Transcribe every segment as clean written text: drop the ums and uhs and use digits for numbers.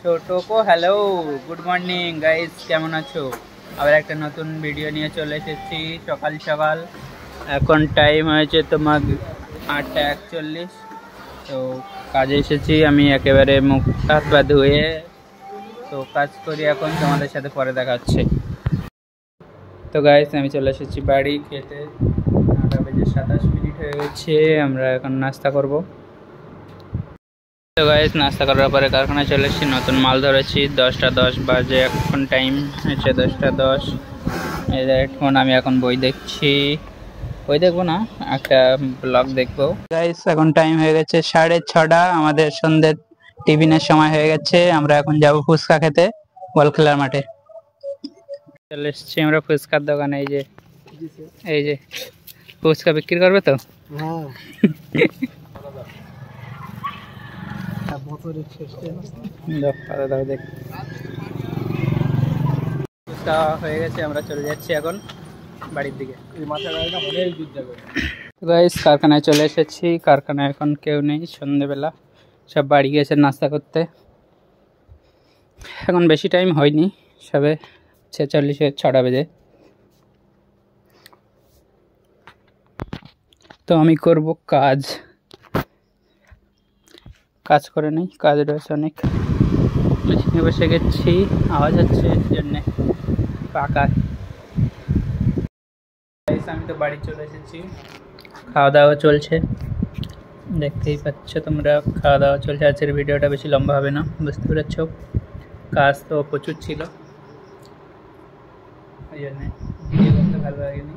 ছোটো কো hello, good morning guys, কেমন আছো? আবার একটা নতুন ভিডিও নিয়ে চলে এসেছি সকাল সকাল। এখন টাইম হয়েছে তোমার 8:41। তো কাজে এসেছি আমি, একেবারে মুখ হাত পা ধুয়ে তো কাজ করি এখন, তোমাদের সাথে পরে দেখা হচ্ছে। তো গাইস আমি চলে এসেছি বাড়ি খেতে, 9:27 হয়ে গেছে। আমরা এখন নাস্তা করব। তো গাইস নাস্তা করার পরে কারখানায় চলে এসেছি, নতুন মাল ধরেছি। 10:10 বাজে, এখন টাইম হচ্ছে 10:10। এখন আমি এখন বই দেখছি, বই দেখবো না, একটা ব্লগ দেখবো। গাইস এখন টাইম হয়ে গেছে 6:30, আমাদের সন্ধ্যের টিফিনের সময় হয়ে গেছে। আমরা এখন যাব ফুচকা খেতে বল খেলার মাঠে। চলে এসেছি আমরা ফুচকার দোকানে। এই যে ফুচকা বিক্রি করবে তো? হ্যাঁ। ফুচকা হয়ে গেছে, আমরা চলে যাচ্ছি এখন বাড়ির দিকে। গাইস কারখানায় চলে এসেছি, কারখানায় এখন কেউ নেই, সন্ধেবেলা সব বাড়ি গেছে নাস্তা করতে। এখন বেশি টাইম হয়নি, সবে 6:40 বেজে। তো আমি করব কাজ করে নেই, কাজ রয়েছে অনেক। মেশিনে বসে গেছি, আওয়াজ হচ্ছে এর জন্যে পাকায়। আমি তো বাড়ি চলে এসেছি, খাওয়া দাওয়া চলছে, দেখতেই পাচ্ছ তোমরা। খাওয়া দাওয়া চলছে। আজকের ভিডিওটা বেশি লম্বা হবে না, বুঝতে পেরেছ। কাজ তো প্রচুর ছিল, ওই জন্যে ভিডিও করতে ভালো লাগেনি।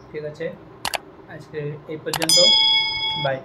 ঠিক আছে, আজকে এই পর্যন্ত, বাই।